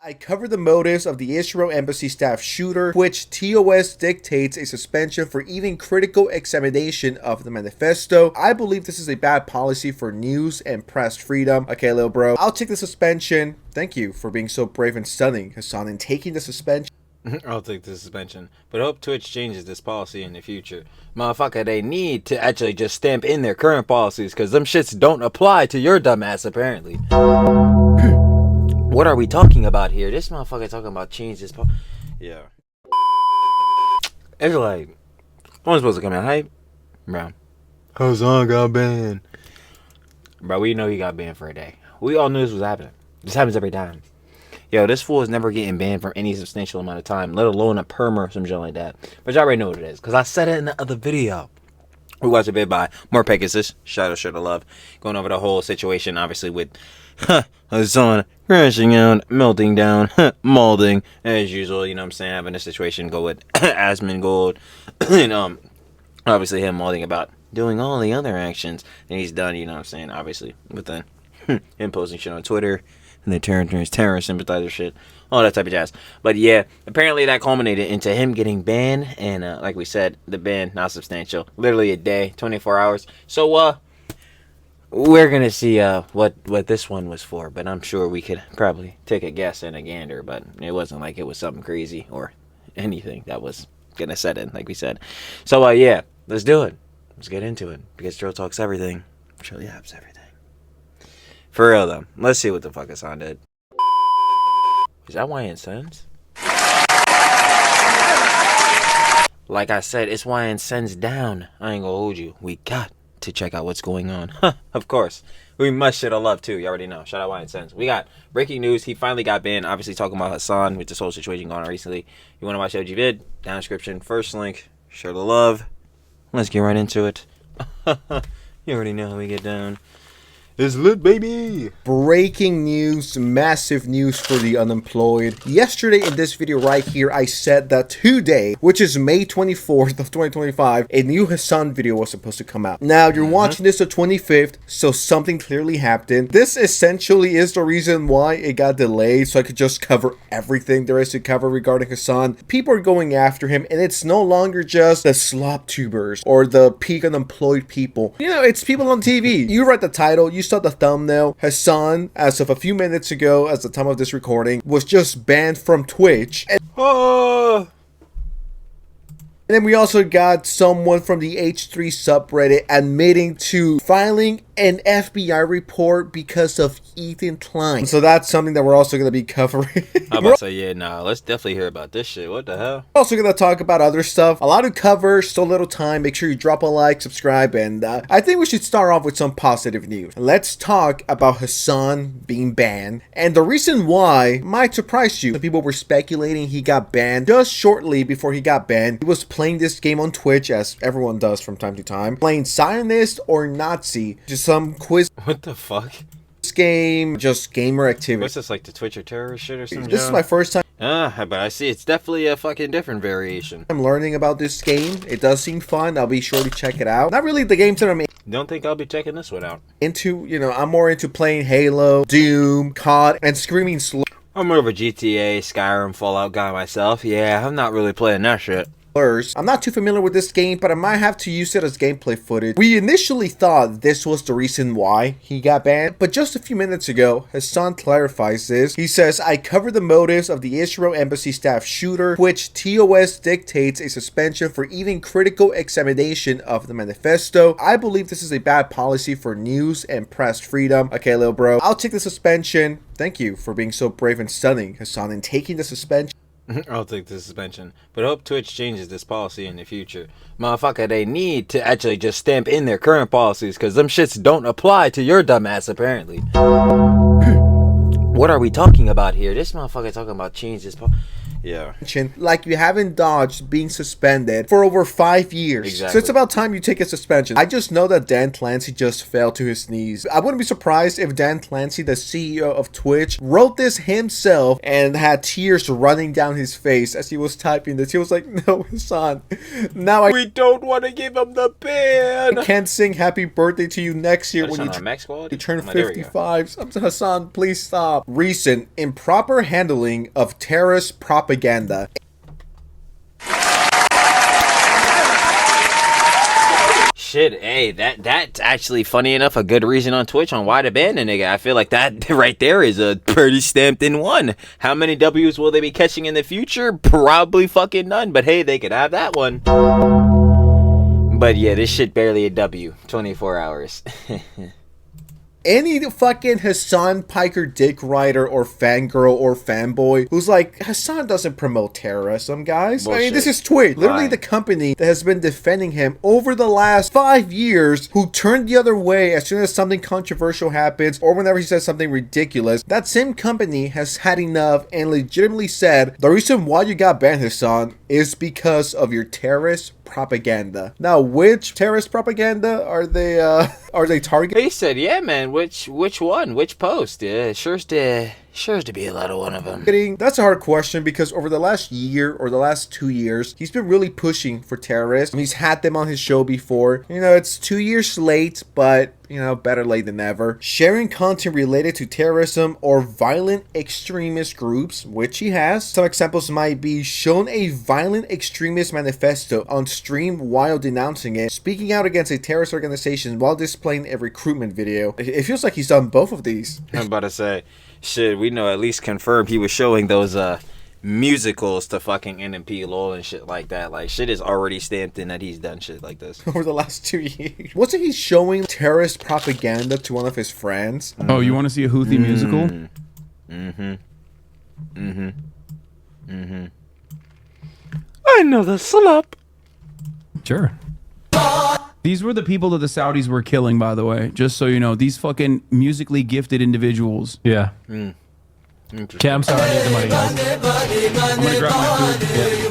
I cover the motives of the Israel Embassy staff shooter, which TOS dictates a suspension for even critical examination of the manifesto. I believe this is a bad policy for news and press freedom. Okay, little bro, I'll take the suspension. Thank you for being so brave and stunning, Hasan, in taking the suspension. I'll take the suspension, but hope Twitch changes this policy in the future. Motherfucker, they need to actually just stamp in their current policies, because them shits don't apply to your dumbass, apparently. What are we talking about here? This motherfucker talking about change this yeah. It's like, I'm supposed to come out hype? Bro. HASAN got banned. Bro, we know he got banned for a day. We all knew this was happening. This happens every time. Yo, this fool is never getting banned for any substantial amount of time, let alone a perm or some shit like that. But y'all already know what it is, because I said it in the other video. We watched a bit by more Pegasus, shout out love, going over the whole situation, obviously, with Hasan crashing out, melting down, molding, as usual, you know what I'm saying, having a situation go with Asmongold, and obviously him molding about doing all the other actions that he's done, you know what I'm saying, obviously, with the him posting shit on Twitter, and the terrorist sympathizer shit, all that type of jazz. But yeah, apparently that culminated into him getting banned, and like we said, the ban not substantial, literally a day, 24 hours. So we're gonna see what this one was for, but I'm sure we could probably take a guess and a gander, but it wasn't like it was something crazy or anything that was gonna set in, like we said. So yeah, let's do it. Let's get into it, because Trill talks everything. Trill yaps everything. For real though, let's see what the fuck Hasan did. Is that YN Sens? Like I said, it's YN Sens down. I ain't gonna hold you. We got to check out what's going on. Of course. We must shit on love too. You already know. Shout out YN Sens. We got breaking news. He finally got banned. Obviously talking about Hasan with this whole situation going on recently. You wanna watch the OG vid? Down in the description. First link. Share the love. Let's get right into it. You already know how we get down. It's lit, baby. Breaking news, massive news for the unemployed. Yesterday in this video right here, I said that today, which is May 24th of 2025, a new Hasan video was supposed to come out. Now, you're watching this the 25th, so something clearly happened. This essentially is the reason why it got delayed, so I could just cover everything there is to cover regarding Hasan. People are going after him, and it's no longer just the slop tubers or the peak unemployed people. You know, it's people on TV. You read the title, you saw the thumbnail. Hasan, as of a few minutes ago, as the time of this recording, was just banned from Twitch. And then we also got someone from the H3 subreddit admitting to filing an FBI report because of Ethan Klein. So that's something that we're also going to be covering. I'm about to say, yeah, nah, let's definitely hear about this shit. What the hell? We're also going to talk about other stuff. A lot to cover, so little time. Make sure you drop a like, subscribe, and I think we should start off with some positive news. Let's talk about Hasan being banned, and the reason why might surprise you. Some people were speculating he got banned just shortly before he got banned. He was playing this game on Twitch, as everyone does from time to time, playing Zionist or Nazi, just some quiz. What the fuck? Game, just gamer activity. What's this, like the Twitch or terrorist shit or something? This is my first time. But I see it's definitely a fucking different variation. I'm learning about this game. It does seem fun. I'll be sure to check it out. Not really the games that I'm Don't think I'll be checking this one out. into. You know, I'm more into playing Halo, Doom, COD, and screaming slurs. I'm more of a GTA, Skyrim, Fallout guy myself. Yeah, I'm not really playing that shit. I'm not too familiar with this game, but I might have to use it as gameplay footage. We initially thought this was the reason why he got banned, but just a few minutes ago, Hasan clarifies this. He says, I cover the motives of the Israel Embassy staff shooter, which TOS dictates a suspension for even critical examination of the manifesto. I believe this is a bad policy for news and press freedom. Okay, little bro, I'll take the suspension. Thank you for being so brave and stunning, Hasan, in taking the suspension. I'll take the suspension, but hope Twitch changes this policy in the future. Motherfucker, they need to actually just stamp in their current policies, because them shits don't apply to your dumbass, apparently. What are we talking about here? This motherfucker talking about change this Yeah. Like you haven't dodged being suspended for over 5 years. Exactly. So it's about time you take a suspension. I just know that Dan Clancy just fell to his knees. I wouldn't be surprised if Dan Clancy, the CEO of Twitch, wrote this himself and had tears running down his face as he was typing this. He was like, no, Hasan, we don't want to give him the ban. I can't sing happy birthday to you next year when you turn 55. Hasan, please stop. Recent improper handling of terrorist propaganda. Shit, hey, that's actually funny enough a good reason on Twitch on why to ban a nigga. I feel like that right there is a pretty stamped in one. How many W's will they be catching in the future? Probably fucking none, but hey, they could have that one. But yeah, this shit barely a W. 24 hours. Any fucking Hasan Piker dick rider or fangirl or fanboy who's like, Hasan doesn't promote terrorism, guys. Bullshit. I mean, this is Twitch. Literally the company that has been defending him over the last 5 years, who turned the other way as soon as something controversial happens or whenever he says something ridiculous. That same company has had enough and legitimately said, the reason why you got banned, Hasan, is because of your terrorist propaganda. Now, which terrorist propaganda are they targeting? He said, yeah, man, which one? Which post? Yeah, sure to be a lot of one of them. That's a hard question because over the last year or the last 2 years, he's been really pushing for terrorists. He's had them on his show before. You know, it's 2 years late, but you know, better late than never. Sharing content related to terrorism or violent extremist groups, which he has. Some examples might be shown a violent extremist manifesto on stream while denouncing it, speaking out against a terrorist organization while displaying a recruitment video. It feels like he's done both of these. I'm about to say, shit, we know at least confirmed he was showing those musicals to fucking NMP LOL and shit like that. Like, shit is already stamped in that he's done shit like this over the last 2 years. Wasn't he showing terrorist propaganda to one of his friends? Oh, you want to see a Houthi musical? I know the slop. Sure. These were the people that the Saudis were killing, by the way. Just so you know, these fucking musically gifted individuals. Yeah. Okay, I'm sorry, I need the money, guys. I'm gonna grab my food.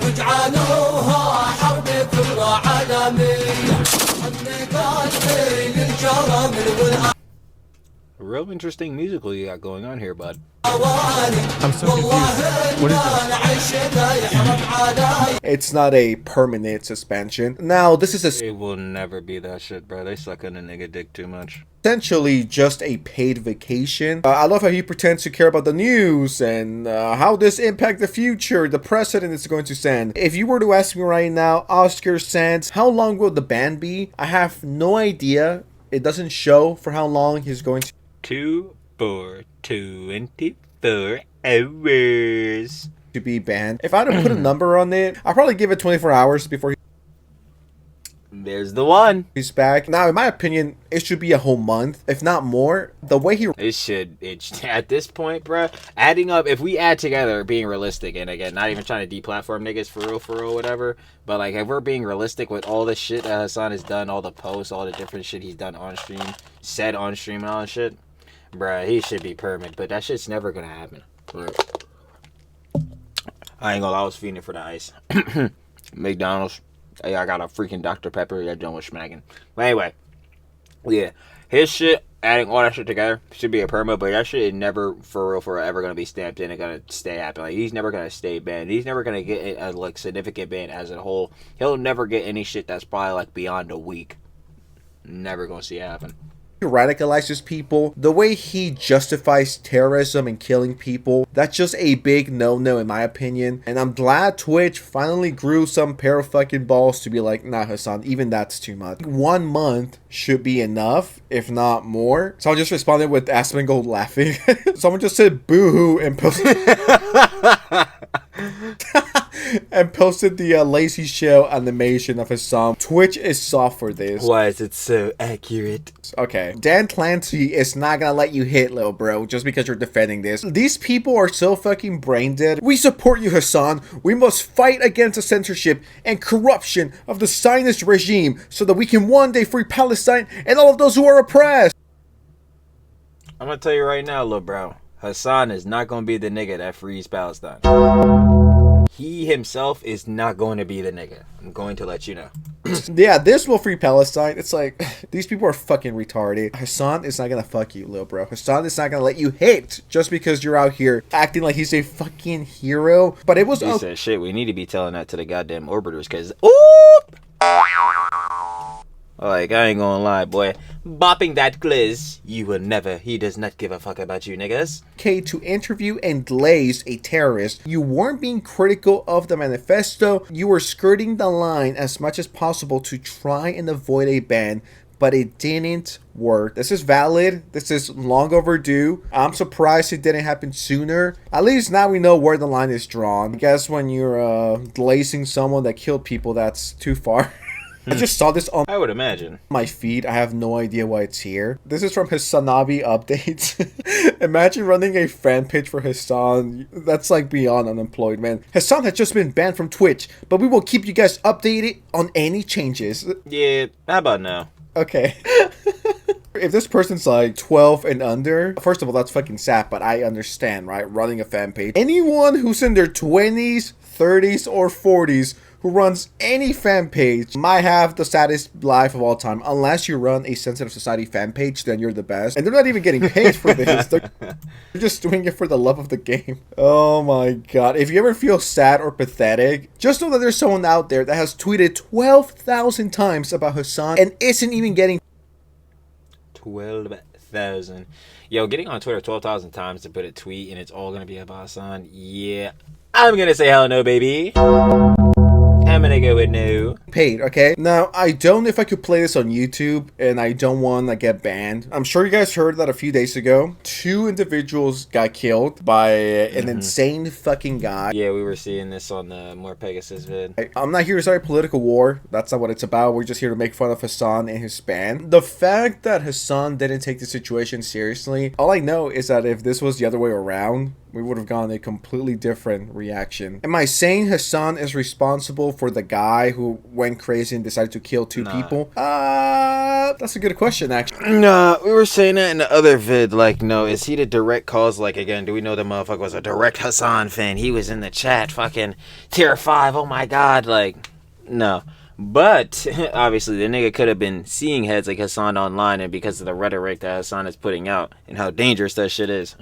A real interesting musical you got going on here, bud. I'm so confused. What is this? It's not a permanent suspension. Now, this is It will never be that shit, bro. They suck on a nigga dick too much. essentially just a paid vacation. I love how he pretends to care about the news and how this impact the future the president is going to send. If you were to ask me right now, Oscar Sands, how long will the ban be? I have no idea. It doesn't show for how long he's going to. 2 for 24 hours. To be banned. If I had to put a number on it, I'll probably give it 24 hours before There's the one. he's back. Now, in my opinion, it should be a whole month, if not more. The way he... It's at this point, bruh, adding up, if we add together, being realistic, and again, not even trying to deplatform niggas for real, whatever, but like, if we're being realistic with all the shit that Hasan has done, all the posts, all the different shit he's done on stream, said on stream and all that shit, bruh, he should be permanent, but that shit's never gonna happen. Like, I ain't gonna lie, I was feeding for the ice. McDonald's. Hey, I got a freaking Dr. Pepper. That done with smacking. But anyway, yeah, his shit, adding all that shit together, should be a perma, but that shit is never, for real, forever gonna be stamped in and gonna stay happen. Like, he's never gonna stay banned. He's never gonna get a, like, significant ban as a whole. He'll never get any shit that's probably, like, beyond a week. Never gonna see it happen. radicalizes people, the way he justifies terrorism and killing people, that's just a big no-no in my opinion. And I'm glad Twitch finally grew some pair of fucking balls to be like, nah, Hasan, even that's too much. 1 month should be enough, if not more. So I just responded with Asmongold laughing. Someone just said boo-hoo and posted and posted the lazy shell animation of his song. Twitch is soft for this. Why is it so accurate? Okay, Dan Clancy is not gonna let you hit, little bro, just because you're defending this. These people are so fucking brain dead. We support you, Hasan. We must fight against the censorship and corruption of the Zionist regime so that we can one day free Palestine and all of those who are oppressed. I'm gonna tell you right now, little bro, Hasan is not gonna be the nigga that frees Palestine. He himself is not going to be the nigga. I'm going to let you know. Yeah, this will free Palestine. It's like, these people are fucking retarded. Hasan is not gonna fuck you, little bro. Hasan is not gonna let you hit just because you're out here acting like he's a fucking hero. But it was... He said, shit, we need to be telling that to the goddamn orbiters, because... Oop! Like, I ain't gonna lie, boy. Bopping that gliz, you will never. He does not give a fuck about you, niggas. Okay, to interview and glaze a terrorist, you weren't being critical of the manifesto. You were skirting the line as much as possible to try and avoid a ban, but it didn't work. This is valid. This is long overdue. I'm surprised it didn't happen sooner. At least now we know where the line is drawn. I guess when you're glazing someone that killed people, that's too far. I just saw this on I would imagine my feed. I have no idea why it's here. This is from Hasanabi updates. Imagine running a fan page for Hasan. That's like beyond unemployed, man. Hasan has just been banned from Twitch, but we will keep you guys updated on any changes. Yeah, how about now? Okay. If this person's like 12 and under, first of all, that's fucking sad, but I understand, right? Running a fan page. Anyone who's in their 20s, 30s, or 40s who runs any fan page might have the saddest life of all time. Unless you run a sensitive society fan page, then you're the best. And they're not even getting paid for this. They're just doing it for the love of the game. Oh my god. If you ever feel sad or pathetic, just know that there's someone out there that has tweeted 12,000 times about Hasan and isn't even getting 12,000. Yo, getting on Twitter 12,000 times to put a tweet and it's all gonna be about Hasan. Yeah, I'm gonna say hell no, baby. I'm gonna go with no. paid, okay? Now, I don't know if I could play this on YouTube, and I don't want to get banned. I'm sure you guys heard that a few days ago. 2 individuals got killed by an insane fucking guy. Yeah, we were seeing this on the More Pegasus vid. I'm not here to start a political war. That's not what it's about. We're just here to make fun of Hasan and his ban. The fact that Hasan didn't take the situation seriously, all I know is that if this was the other way around, we would have gotten a completely different reaction. Am I saying Hasan is responsible for the guy who went crazy and decided to kill 2 people? That's a good question, actually. Nah, we were saying that in the other vid. Like, no, is he the direct cause? Like, again, do we know the motherfucker was a direct Hasan fan? He was in the chat, fucking tier 5. Oh my god, like, no. But obviously, the nigga could have been seeing heads like Hasan online, and because of the rhetoric that Hasan is putting out and how dangerous that shit is.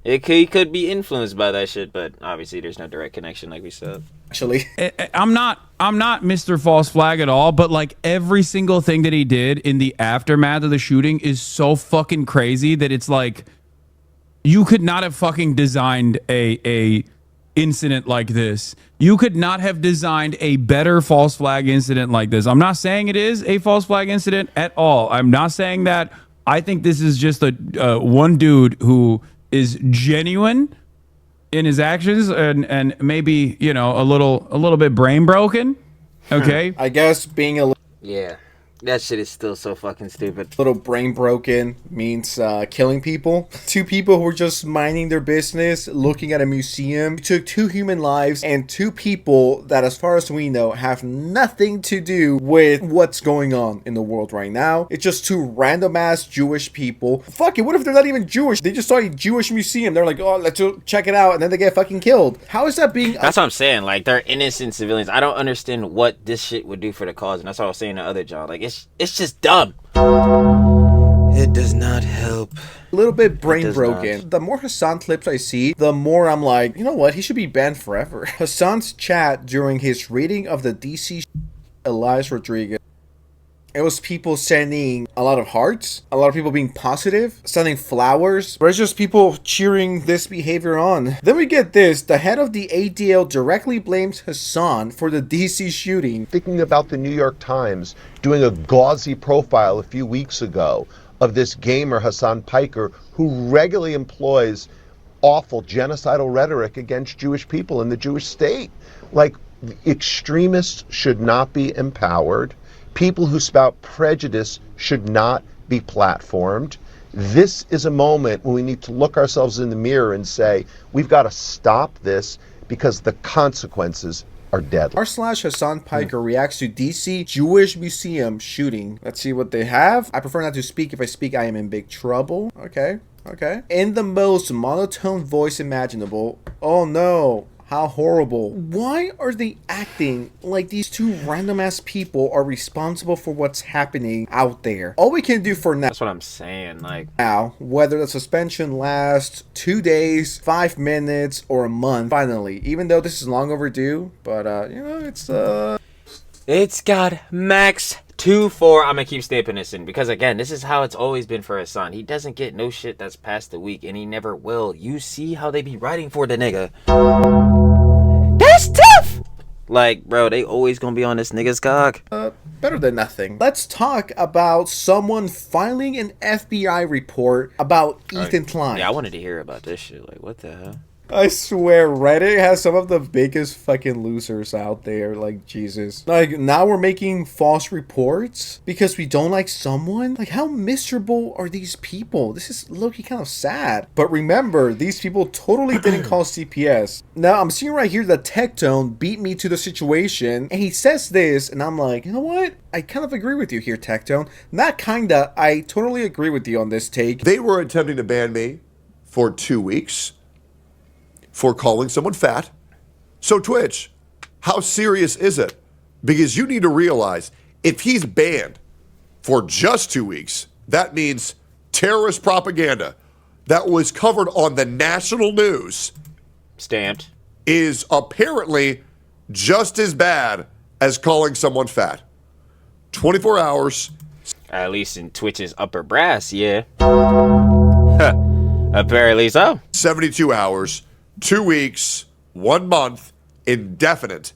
He could be influenced by that shit, but obviously there's no direct connection, like we said. Actually, I'm not Mr. False Flag at all, but like every single thing that he did in the aftermath of the shooting is so fucking crazy that it's like you could not have fucking designed a incident like this. You could not have designed a better false flag incident like this. I'm not saying it is a false flag incident at all. I'm not saying that. I think this is just a one dude who is genuine in his actions and maybe, you know, a little bit brain broken. Okay. I guess being a Yeah. That shit is still so fucking stupid. little brain broken means killing people. 2 people who were just minding their business, looking at a museum. You took 2 human lives and 2 people that, as far as we know, have nothing to do with what's going on in the world right now. It's just 2 random ass Jewish people. Fuck it, what if they're not even Jewish? They just saw a Jewish museum. They're like, oh, let's go check it out, and then they get fucking killed. How is that being... That's what I'm saying. Like, they're innocent civilians. I don't understand what this shit would do for the cause, and that's what I was saying to other John. Like, it's just dumb. It does not help. A little bit brain broken. The more Hasan clips I see, the more I'm like, you know what? He should be banned forever. Hasan's chat during his reading of the DC Elias Rodriguez, it was people sending a lot of hearts, a lot of people being positive, sending flowers, but it's just people cheering this behavior on. Then we get this. The head of the ADL directly blames Hasan for the DC shooting. Thinking about the New York Times doing a gauzy profile a few weeks ago of this gamer, Hasan Piker, who regularly employs awful genocidal rhetoric against Jewish people in the Jewish state. Like, extremists should not be empowered. People who spout prejudice should not be platformed. This is a moment when we need to look ourselves in the mirror and say, we've got to stop this because the consequences are deadly. r/Hasan Piker reacts to DC Jewish Museum shooting. Let's see what they have. I prefer not to speak. If I speak, I am in big trouble. Okay. In the most monotone voice imaginable. Oh no. How horrible. Why are they acting like these two random ass people are responsible for what's happening out there? All we can do for now, That's what I'm saying. Like, whether the suspension lasts 2 days, 5 minutes, or a month, finally, even though this is long overdue, but you know, it's got max 2-4. I'm gonna keep stamping this in because again, this is how it's always been for Hasan. He doesn't get no shit that's past the week, and he never will. You see how they be writing for the nigga. That's tough. Like, bro, they always gonna be on this nigga's cock. better than nothing. Let's talk about someone filing an FBI report about Ethan Klein. Yeah, I wanted to hear about this shit. Like, what the hell? I swear, Reddit has some of the biggest fucking losers out there. Like, Jesus. Like, now we're making false reports because we don't like someone? Like, how miserable are these people? This is low-key kind of sad. But remember, these people totally didn't call CPS. Now, I'm seeing right here that Tectone beat me to the situation, and he says this, and I'm like, you know what? I kind of agree with you here, Tectone. Not kinda, I totally agree with you on this take. They were attempting to ban me for 2 weeks for calling someone fat. So Twitch, how serious is it? Because you need to realize if he's banned for just 2 weeks, that means terrorist propaganda that was covered on the national news Stamped. is apparently just as bad as calling someone fat. 24 hours. At least in Twitch's upper brass, yeah. Apparently so. 72 hours. 2 weeks, 1 month, indefinite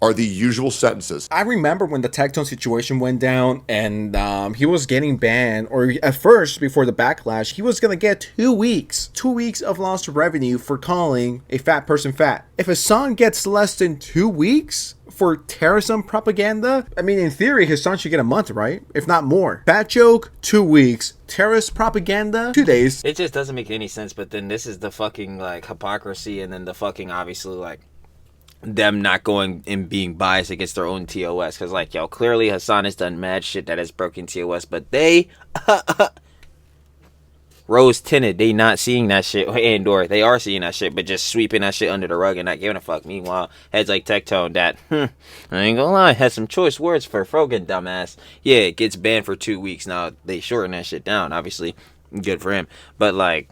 are the usual sentences. I remember when the Tectone situation went down and he was getting banned, or at first, before the backlash, he was going to get 2 weeks. 2 weeks of lost revenue for calling a fat person fat. If Hasan gets less than 2 weeks for terrorism propaganda, I mean, in theory, Hasan should get a month, right? If not more. Fat joke, 2 weeks. Terrorist propaganda, 2 days. It just doesn't make any sense, but then this is the fucking, like, hypocrisy, and then the fucking, obviously, like, them not going and being biased against their own TOS. Because, like, yo, clearly Hasan has done mad shit that has broken TOS, but they rose tinted. They not seeing that shit, and/or they are seeing that shit, but just sweeping that shit under the rug and not giving a fuck. Meanwhile, heads like Tectone that, I ain't gonna lie, has some choice words for Frogan, dumbass. Yeah, it gets banned for 2 weeks. Now, they shorten that shit down, obviously. Good for him. But, like,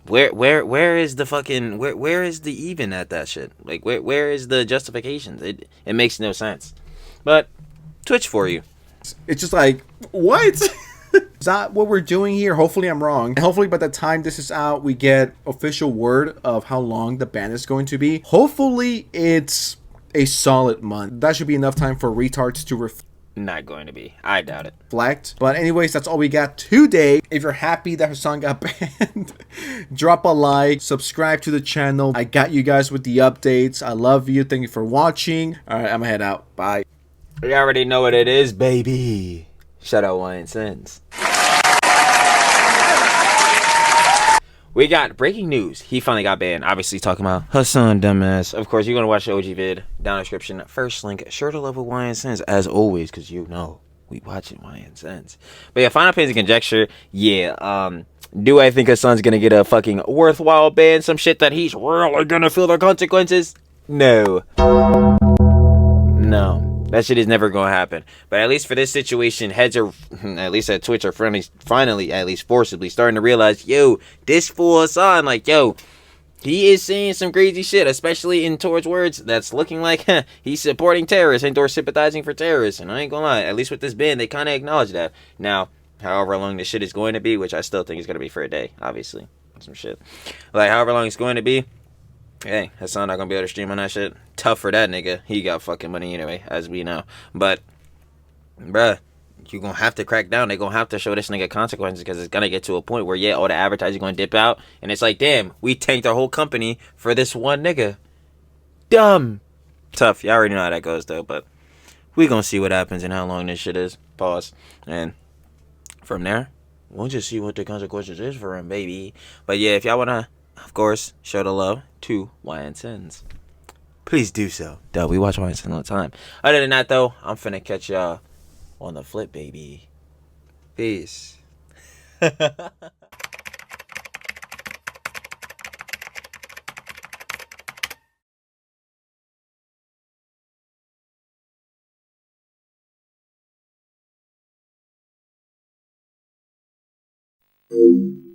where is the fucking where is the even at that shit? Like where is the justifications? It makes no sense. But Twitch for you. It's just like, what? Is that what we're doing here? Hopefully I'm wrong. And hopefully by the time this is out, we get official word of how long the ban is going to be. Hopefully it's a solid month. That should be enough time for retards to Not going to be. I doubt it. reflect. But anyways, that's all we got today. If you're happy that Hasan got banned, drop a like, subscribe to the channel. I got you guys with the updates. I love you. Thank you for watching. All right, I'm gonna head out. Bye. You already know what it is, baby. Shout out Wine Sins. We got breaking news. He finally got banned. Obviously talking about Hasan, dumbass. Of course, you're going to watch the OG vid. Down in the description. First link. Sure to love with Wine Sins. As always, because you know we watching Wine Sins. But yeah, final opinions and conjecture. Yeah, do I think Hasan's going to get a fucking worthwhile ban? Some shit that he's really going to feel the consequences? No. No. That shit is never going to happen. But at least for this situation, heads are, at least at Twitch, are finally, at least forcibly, starting to realize, yo, this fool Hasan, like, yo, he is saying some crazy shit, especially in towards words that's looking like he's supporting terrorists and or sympathizing for terrorists. And I ain't going to lie, at least with this ban, they kind of acknowledge that. Now, however long this shit is going to be, which I still think is going to be for a day, obviously. Some shit. Like, however long it's going to be, hey, Hasan not gonna be able to stream on that shit. Tough for that nigga. He got fucking money anyway, as we know. But, bruh, you gonna have to crack down. They gonna have to show this nigga consequences because it's gonna get to a point where, yeah, all the advertising gonna dip out. And it's like, damn, we tanked our whole company for this one nigga. Dumb. Tough. Y'all already know how that goes, though. But we gonna see what happens and how long this shit is. Pause. And from there, we'll just see what the consequences is for him, baby. But, yeah, if y'all wanna, of course, show the love to Wine Sins, please do so. Duh, we watch Wine Sins all the time. Other than that, though, I'm finna catch y'all on the flip, baby. Peace. you.